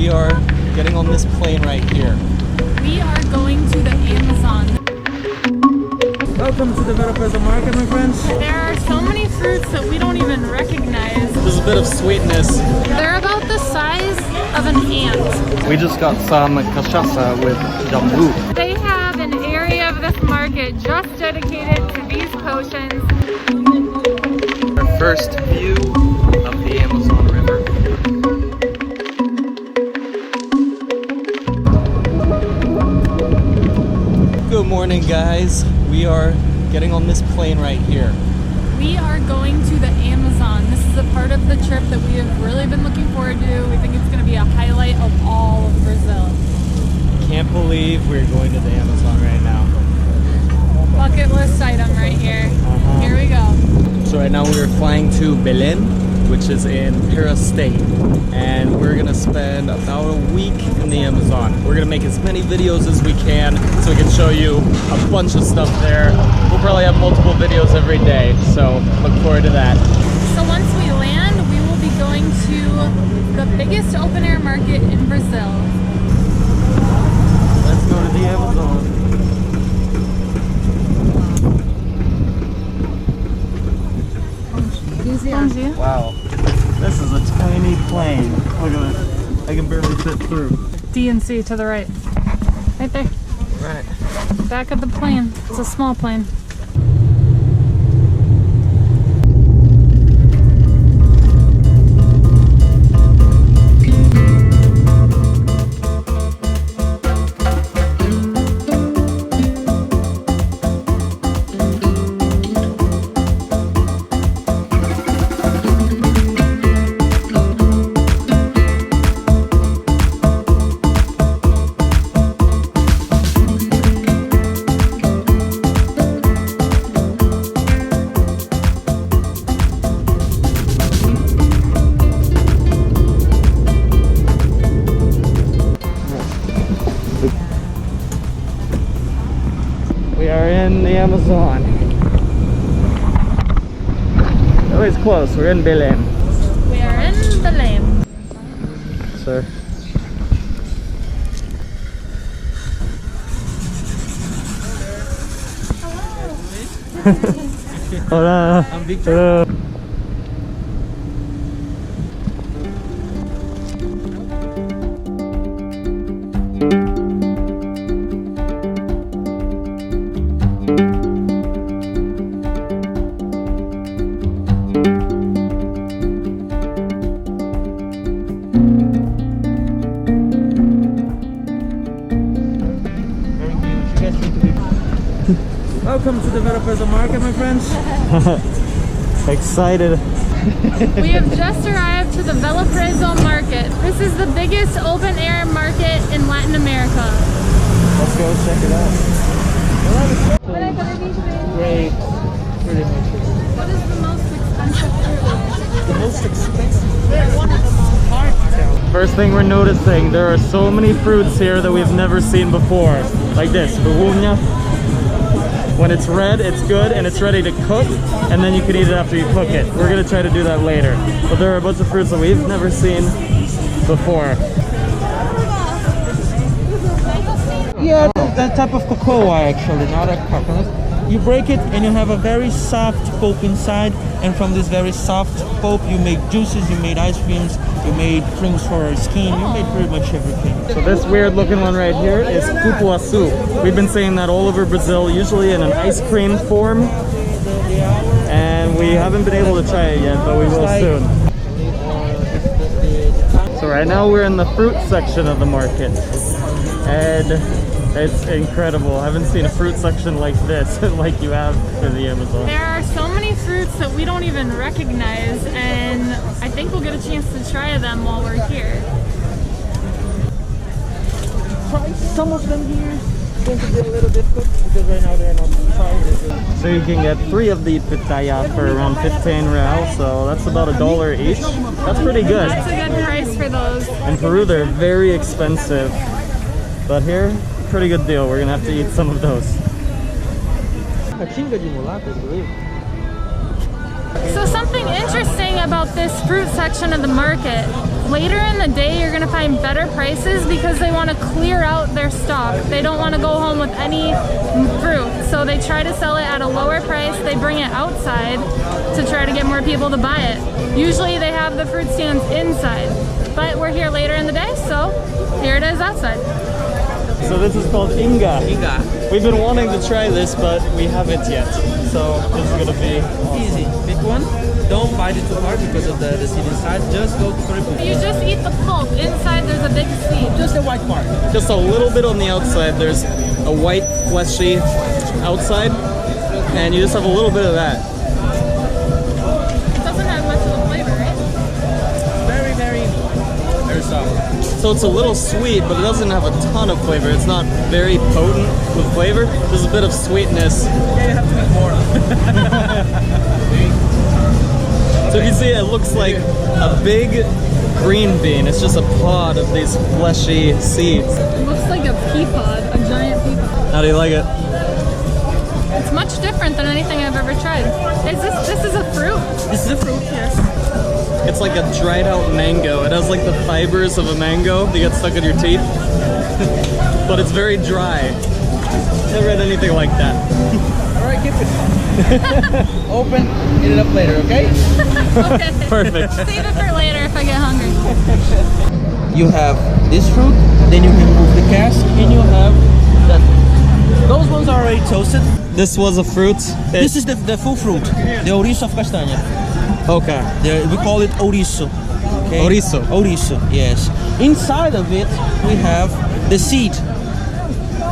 we are getting on this plane right here. We are going to the Amazon. Welcome to the Belém market, my friends. There are so many fruits that we don't even recognize. There's a bit of sweetness. They're about the size of an ant. We just got some cachaça with jambu. They have an area of this market just dedicated to these potions. Our first view of the Amazon River. Good morning, guys. We are getting on this plane right here. We are going to the Amazon. This is a part of the trip that we have really been looking forward to. We think it's going to be a highlight of all of Brazil. Can't believe we're going to the Amazon right now. Bucket list item right here. Here we go. So right now we are flying to Belém, which is in Para State, and we're gonna spend about a week in the Amazon. We're gonna make as many videos as we can so we can show you a bunch of stuff there. We'll probably have multiple videos every day, so look forward to that. So once we land, we will be going to the biggest open air market in Brazil. Let's go to the Amazon. Wow, this is a tiny plane. Look at this. I can barely fit through. DNC to the right. Right there. Right. Back of the plane. It's a small plane. We are in the Amazon. Always close. We're in Belém. We are in Belém. Sir. Hola. I'm Victor. Hello. Welcome to the Belém market, my friends. Excited. We have just arrived to the Belém market. This is the biggest open air market in Latin America. Let's go check it out. Great. Pretty much. What is the most expensive fruit? The most expensive. One of the most hard to tell. First thing we're noticing, there are so many fruits here that we've never seen before. Like this, babunya. When it's red, it's good and it's ready to cook, and then you can eat it after you cook it. We're gonna try to do that later. But there are a bunch of fruits that we've never seen before. Yeah, that type of cocoa actually, not a coconut. You break it and you have a very soft pulp inside, and from this very soft pulp you make juices, you made ice creams, you made creams for our skin, you made pretty much everything. So this weird looking one right here is cupuaçu. We've been saying that all over Brazil, usually in an ice cream form, and we haven't been able to try it yet, but we will soon. So right now we're in the fruit section of the market, and it's incredible. I haven't seen a fruit section like this, like you have in the Amazon. There are so many fruits that we don't even recognize, and I think we'll get a chance to try them while we're here. Try some of them here. It's going to be a little difficult because right now they're not tried. So you can get 3 of the pitaya for around 15 real, so that's about $1 each. That's pretty good. That's a good price for those. In Peru, they're very expensive, but here, pretty good deal. We're gonna have to eat some of those. So something interesting about this fruit section of the market Later in the day, you're gonna find better prices because they want to clear out their stock. They don't want to go home with any fruit, so they try to sell it at a lower price. They bring it outside to try to get more people to buy it. Usually they have the fruit stands inside, but we're here later in the day, so here it is outside. So this is called Inga. Inga. We've been wanting to try this, but we haven't yet. So this is gonna be Easy. Pick one. Don't bite it too hard because of the seed inside. Just go to Travelbum. You just eat the pulp. Inside there's a big seed. Just the white part. just a little bit on the outside. There's a white fleshy outside, and you just have a little bit of that. It doesn't have much of a flavor, right? Very, very soft. So it's a little sweet, but it doesn't have a ton of flavor. It's not very potent with flavor. There's a bit of sweetness. Yeah, you have to eat more. So you can see it looks like a big green bean. It's just a pod of these fleshy seeds. It looks like a pea pod, a giant pea pod. How do you like it? It's much different than anything I've ever tried. This is a fruit? This is the fruit, yes. It's like a dried out mango. It has like the fibers of a mango that get stuck in your teeth. But it's very dry. Never had anything like that. Alright, keep it. Open, eat it up later, okay? Okay. Perfect. Save it for later if I get hungry. You have this fruit, then you remove the cask, and you have that. Those ones are already toasted. This was a fruit. This is the full fruit, the ouriço of castanha. Okay. We call it ouriço. Okay? Ouriço. Ouriço, yes. Inside of it, we have the seed.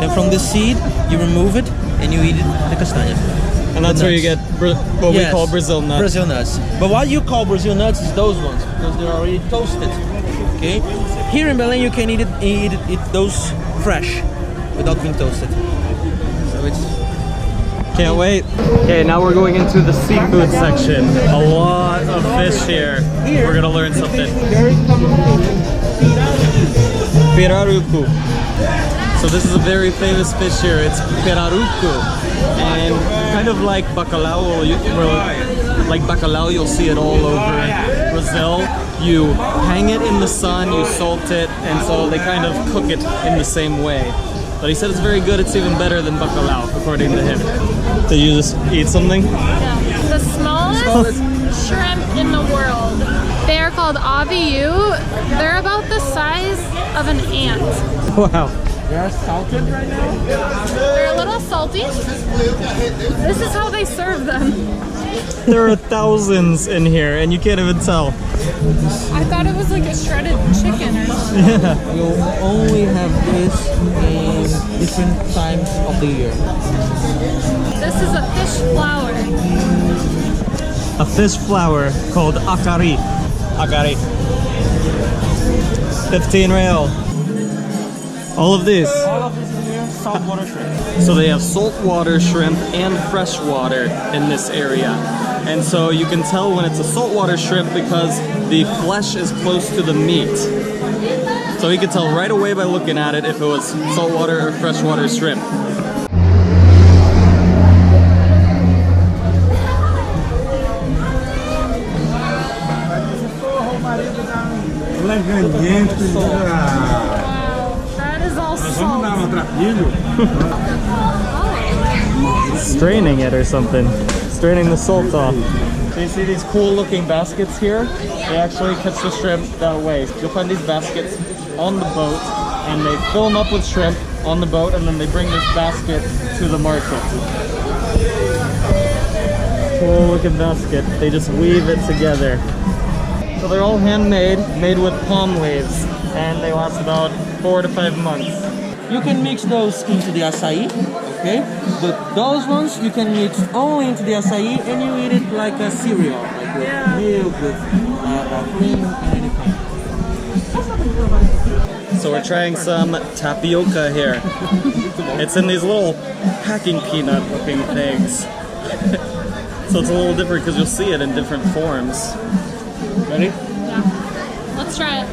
And from the seed, you remove it and you eat it, the castanha. And that's where you get what we call Brazil nuts. Brazil nuts. But what you call Brazil nuts is those ones because they're already toasted. Okay. Here in Belém, you can eat those fresh without being toasted. So it's Can't wait. Okay, now we're going into the seafood section. A lot of fish here. We're gonna learn something. very common Pirarucu. So this is a very famous fish here. It's pirarucu, and kind of like bacalhau. Like bacalhau, you'll see it all over Brazil. You hang it in the sun, you salt it, and so they kind of cook it in the same way. But he said it's very good. It's even better than bacalhau, according to him. So you just eat something? Yeah. The smallest shrimp in the world. They are called aviu. They're about the size of an ant. Wow. They are salted right now. They're a little salty. This is how they serve them. There are thousands in here, and you can't even tell. I thought it was like a shredded chicken or something. Yeah. You only have this in different times of the year. This is a fish flour. A fish flour called acari. Acari. 15 real. All of these. All of this is here, saltwater shrimp. So they have saltwater shrimp and freshwater in this area. And so you can tell when it's a saltwater shrimp because the flesh is close to the meat. So you can tell right away by looking at it if it was saltwater or freshwater shrimp. Wow, that is all salt. Straining it or something. Straining the salt off. So you see these cool looking baskets here? They actually catch the shrimp that way. You'll find these baskets on the boat and they fill them up with shrimp on the boat and then they bring this basket to the market. Cool looking basket. They just weave it together. So they're all handmade, made with palm leaves, and they last about 4 to 5 months. You can mix those into the açaí, okay? But those ones you can mix only into the açaí and you eat it like a cereal, like with milk, with cream and anything. So we're trying some tapioca here. It's in these little packing peanut looking things. So it's a little different because you'll see it in different forms. Ready? Yeah. Let's try it.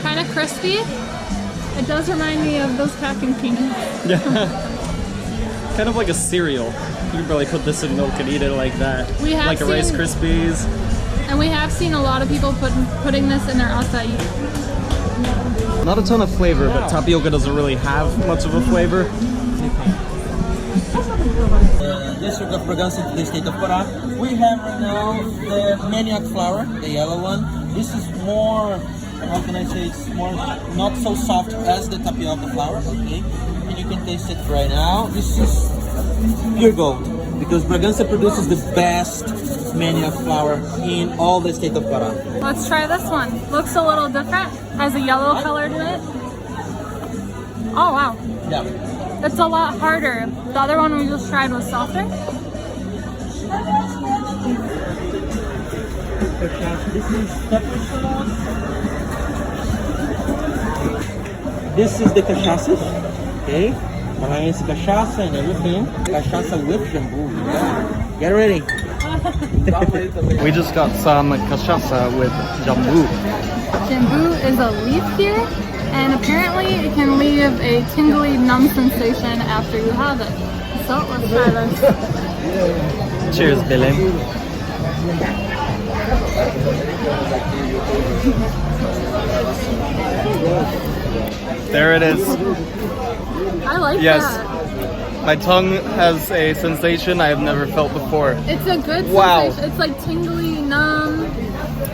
Kind of crispy. It does remind me of those packing peanuts. Yeah. Kind of like a cereal. You can probably put this in milk and eat it like that. We have like a Rice seen- Krispies. And we have seen a lot of people putting this in their acai. Not a ton of flavor, but tapioca doesn't really have much of a flavor. District of Bragança, the state of Pará. We have right now the manioc flour, the yellow one. This is more, how can I say, it's more not so soft as the tapioca flour, okay? And you can taste it right now. This is pure gold, because Bragança produces the best manioc flour in all the state of Pará. Let's try this one. Looks a little different. Has a yellow color to it. Oh wow. Yeah. It's a lot harder. The other one we just tried was softer. This is the cachaça, okay? Paraense cachaça and everything. Cachaça with jambu. Yeah. Get ready. We just got some cachaça with jambu. Jambu is a leaf here, and apparently it can leave a tingly, numb sensation after you have it. So let's try this. Cheers, Belem. There it is. I like Yes. that. My tongue has a sensation I have never felt before. It's a good Wow. sensation. It's like tingly, numb.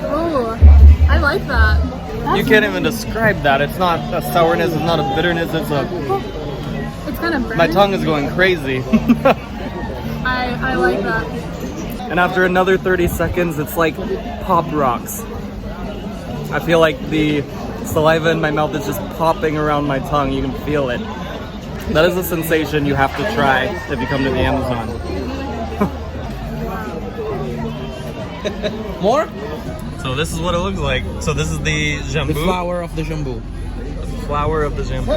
Ooh, I like that. You can't even describe that. It's not a sourness, it's not a bitterness, It's kind of burning. my tongue is going crazy. I like that. And after another 30 seconds, it's like pop rocks. I feel like the saliva in my mouth is just popping around my tongue. You can feel it. That is a sensation you have to try if you come to the Amazon. More? So this is what it looks like. So this is the jambu. The flour of the jambu. The flour of the jambu.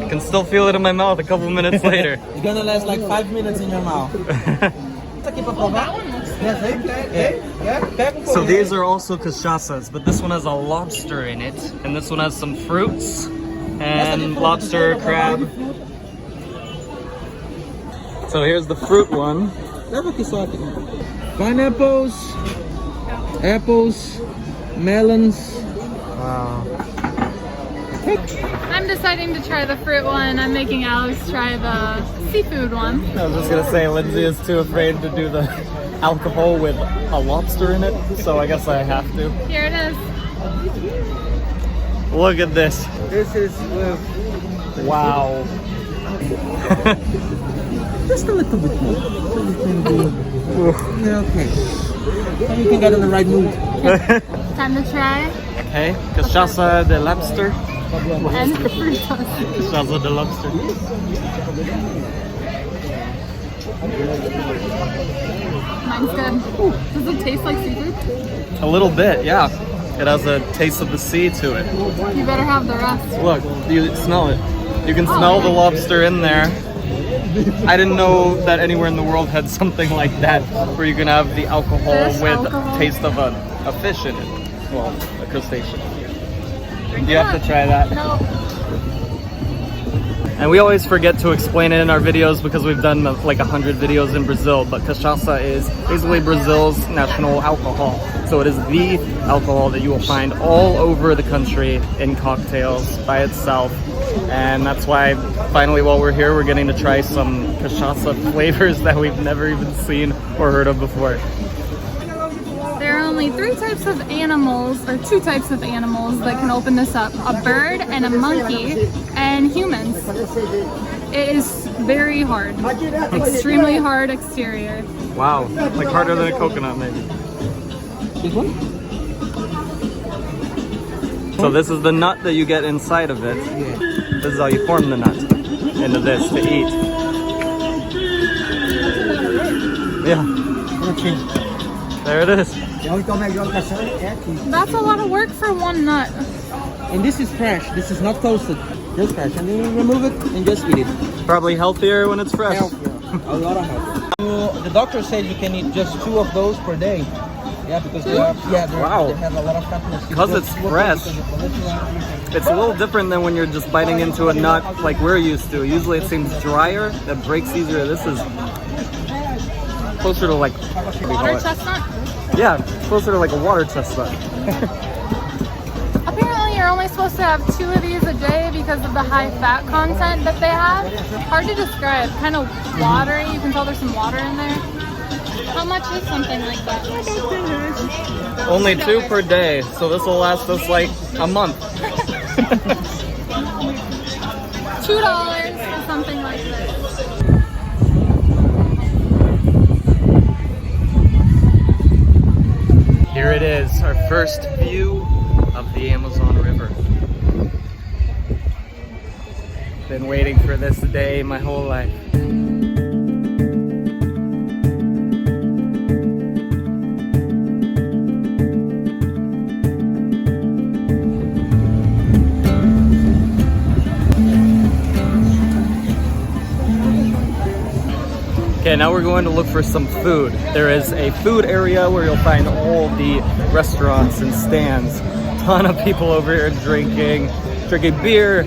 I can still feel it in my mouth a couple minutes later. It's gonna last like 5 minutes in your mouth. So these are also cachaças, but this one has a lobster in it, and this one has some fruits, and lobster, crab. So here's the fruit one. Pineapples, apples, melons. Wow. I'm deciding to try the fruit one. I'm making Alex try the seafood one. I was just gonna say, Lindsay is too afraid to do the alcohol with a lobster in it, so I guess I have to. Here it is. Look at this. This is with Wow. just a little bit more. Okay. Then you can get in the right mood. Time to try. Okay, cachaça de lobster. And the fruit. Cachaça de lobster. Mine's good. Does it taste like seafood? A little bit, yeah. It has a taste of the sea to it. You better have the rest. Look, you smell it. You can smell the lobster in there. I didn't know that anywhere in the world had something like that, where you can have the alcohol Fish with alcohol. taste of a fish in it. Well, a crustacean. You have to try that. No. And we always forget to explain it in our videos because we've done like 100 videos in Brazil, but cachaça is basically Brazil's national alcohol. So it is the alcohol that you will find all over the country in cocktails by itself. And that's why finally while we're here, we're getting to try some cachaça flavors that we've never even seen or heard of before. There are only 3 types of animals, or 2 types of animals that can open this up. A bird and a monkey, and humans. It is very hard. Extremely hard exterior. Wow, like harder than a coconut maybe. This one? So this is the nut that you get inside of it. This is how you form the nut into this to eat. Yeah, there it is. That's a lot of work for one nut. And this is fresh. This is not toasted. Just fresh. And then you remove it and just eat it. Probably healthier when it's fresh. Healthier. A lot of health. The doctor said you can eat just 2 of those per day. Yeah, because they are, Wow. they have a lot of fatness. Because it's fresh. It's a little different than when you're just biting into a nut like we're used to. Usually it seems drier, that breaks easier. This is closer to like, what do you call Water it? chestnut? Yeah, closer to like a water chestnut. Apparently you're only supposed to have 2 of these a day because of the high fat content that they have. Hard to describe, kind of watery. You can tell there's some water in there. How much is something like that? Only 2 per day, so this will last us like a month. $2 for something like this. Here it is, our first view of the Amazon River. Been waiting for this day my whole life. Okay, now we're going to look for some food. There is a food area where you'll find all the restaurants and stands. Ton of people over here drinking beer,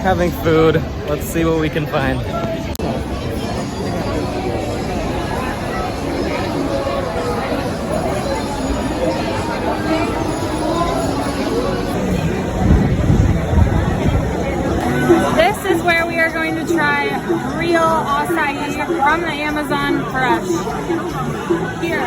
having food. Let's see what we can find. This is where we are going to try real acai from the Amazon fresh. Here.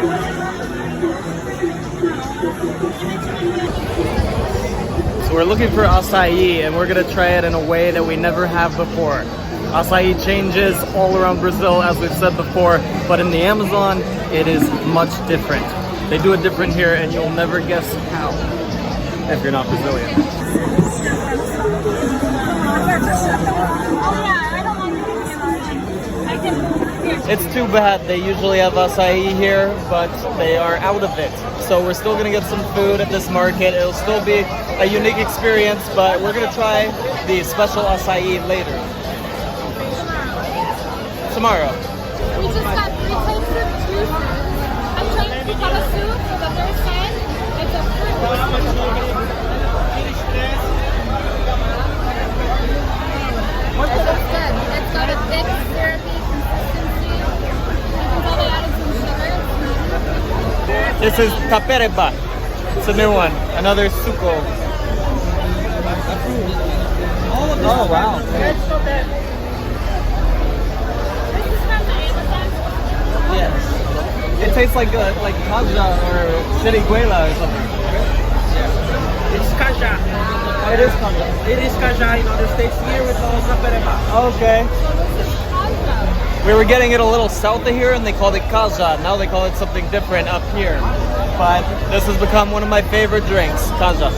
So we're looking for acai and we're gonna try it in a way that we never have before. Acai changes all around Brazil, as we've said before, but in the Amazon, it is much different. They do it different here and you'll never guess how, if you're not Brazilian. It's too bad. They usually have acai here, but they are out of it. So we're still gonna get some food at this market. It'll still be a unique experience, but we're gonna try the special acai later. Tomorrow. We just got 3 types of juices. I'm trying to cut a soup for the first time. It's a fruit. It looks good. It's got a thick, syrupy consistency. You can tell they added some sugar. This is tapioca. It's a new one. Another suco. Oh wow. This is from the Amazon. Yes. It tastes like cacha or seriguela or something. It's cacha. Oh, it is cacha. It is cacha in other states. Here we call it tapioca. Okay. So this is cacha. We were getting it a little south of here and they called it cacha. Now they call it something different up here. But this has become one of my favorite drinks, cacha.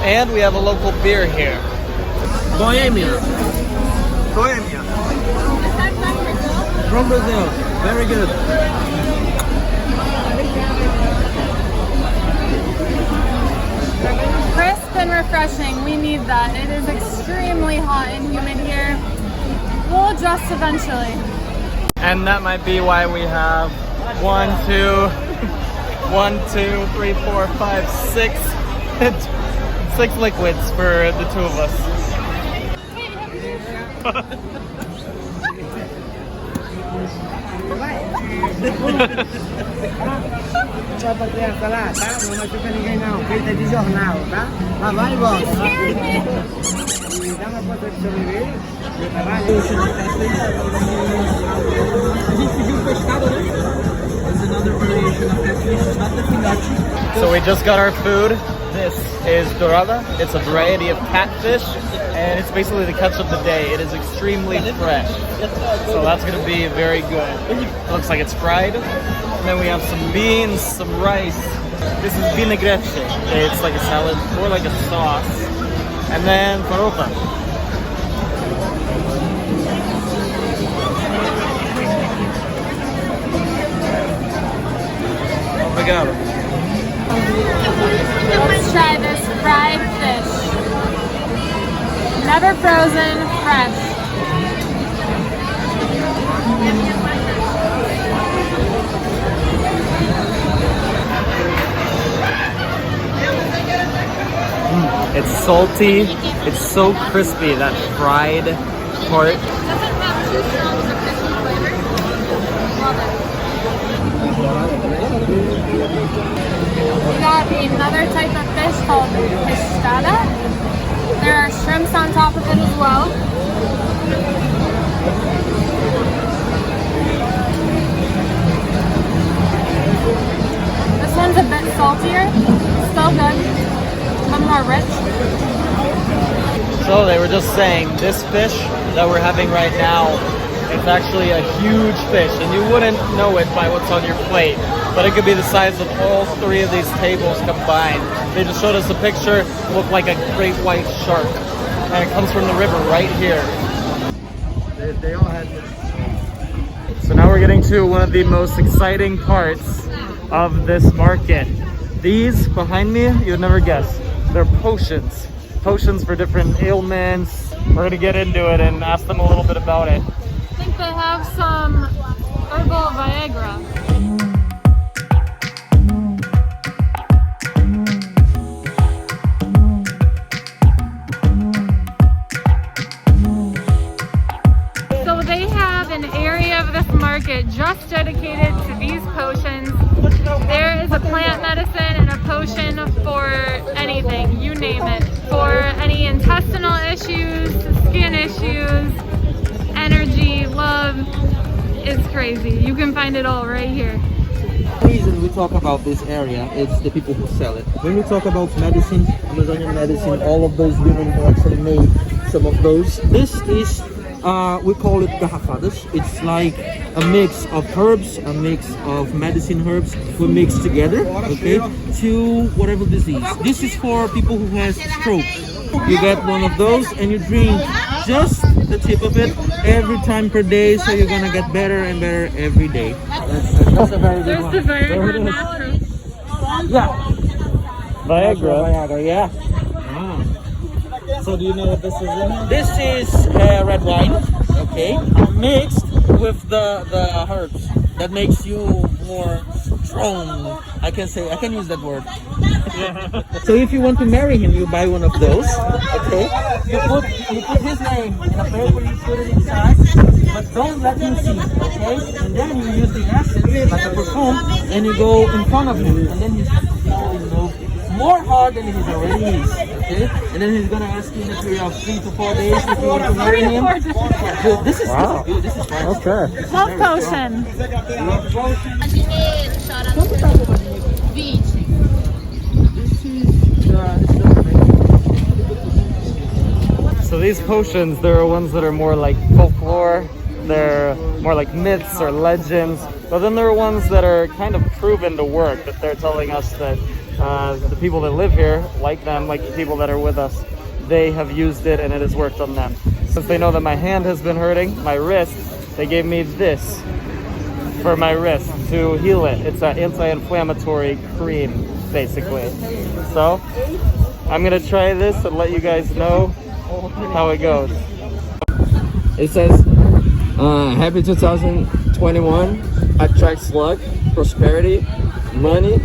And we have a local beer here. Bohemia. Bohemia. Is that from Brazil? From Brazil. Very good. Crisp and refreshing. We need that. It is extremely hot and humid here. We'll adjust eventually. And that might be why we have 1, 2, 3, 4, 5, 6 6 liquids for the 2 of us. Só pra criança lá, tá? Não machuca ninguém não. Feita de jornal, tá? Lá vai e volta. Dá uma conta de sobreviver? A gente pediu pescado, né? There's another variation of catfish, not the filhote. So we just got our food. This is dorada. It's a variety of catfish, and it's basically the catch of the day. It is extremely fresh, so that's gonna be very good. It looks like it's fried. And then we have some beans, some rice. This is vinaigrette. It's like a salad, more like a sauce. And then farofa. Obrigado. Let's try this fried fish. Never frozen, fresh. It's salty. It's so crispy, that fried part. Doesn't have too strong of a crispy flavor. Love it. another type of fish called piscata. There are shrimps on top of it as well. This one's a bit saltier, still good, but more rich. So they were just saying this fish that we're having right now, it's actually a huge fish, and you wouldn't know it by what's on your plate, but it could be the size of all three of these tables combined. They just showed us a picture, it looked like a great white shark, and it comes from the river right here. They all had this. So now we're getting to one of the most exciting parts of this market. These behind me, you would never guess, they're potions. Potions for different ailments. We're gonna get into it and ask them a little bit about it. I think they have some herbal Viagra. So they have an area of this market just dedicated to these potions. There is a plant medicine and a potion for anything, you name it. For any intestinal issues, skin issues, energy, love, it's crazy. You can find it all right here. The reason we talk about this area is the people who sell it. When we talk about medicine, Amazonian medicine, all of those women who actually made some of those. This is, we call it garrafadas. It's like a mix of herbs, a mix of medicine herbs we mix together, okay, to whatever disease. This is for people who has stroke. You get one of those and you drink just the tip of it every time per day, so you're gonna get better and better every day. That's a very good one. There's the Viagra mattress. Yeah. Viagra. Viagra, yeah. So do you know what this is in? This is red wine, okay, mixed with the herbs that makes you more strong. I can use that word. So if you want to marry him, you buy one of those, okay? You put his name in a paper, you put it inside, but don't let him see, okay? And then you use the acid, like a perfume, and you go in front of him, and then he's more hard than he already is, okay? And then he's gonna ask you in a period of 3 to 4 days if you want to marry him. Good. This is good. This is fine. Okay. Love potion. So these potions, there are ones that are more like folklore, they're more like myths or legends, but then there are ones that are kind of proven to work, that they're telling us that the people that live here, like them, like the people that are with us, they have used it and it has worked on them. Since they know that my hand has been hurting, my wrist, they gave me this for my wrist to heal it. It's an anti-inflammatory cream, basically. So I'm gonna try this and let you guys know how it goes. It says, happy 2021, attracts luck, prosperity, money,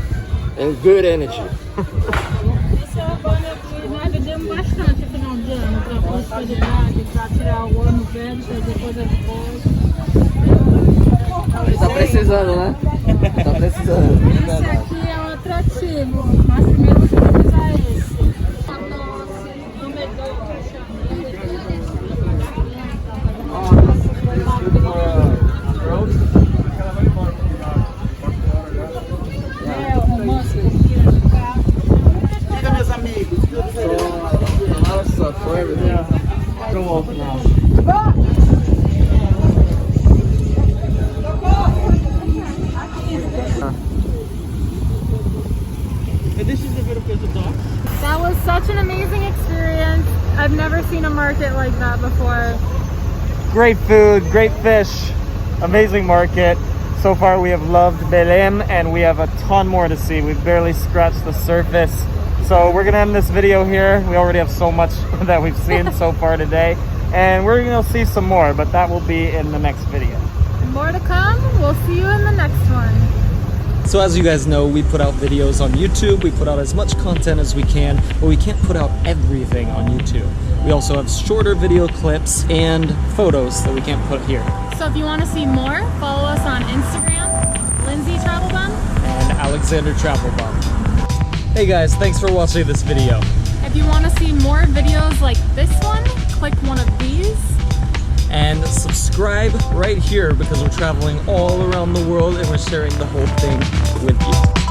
and good energy. Tá precisando, né? Tá precisando. Esse aqui é um atrativo, mas primeiro você vai usar esse. Diga, meus amigos. Nossa, for everything. Go off now. This is a bit of the dog. That was such an amazing experience. I've never seen a market like that before. Great food, great fish, amazing market. So far we have loved Belém and we have a ton more to see. We've barely scratched the surface. So we're gonna end this video here. We already have so much that we've seen so far today. And we're gonna see some more, but that will be in the next video. More to come. We'll see you in the next one. So as you guys know, we put out videos on YouTube. We put out as much content as we can, but we can't put out everything on YouTube. We also have shorter video clips and photos that we can't put here. So if you want to see more, follow us on Instagram, Lindsay Travelbum, And Alexander Travelbum. Hey guys, thanks for watching this video. If you want to see more videos like this one, click one of these. And subscribe right here because we're traveling all around the world and we're sharing the whole thing with you.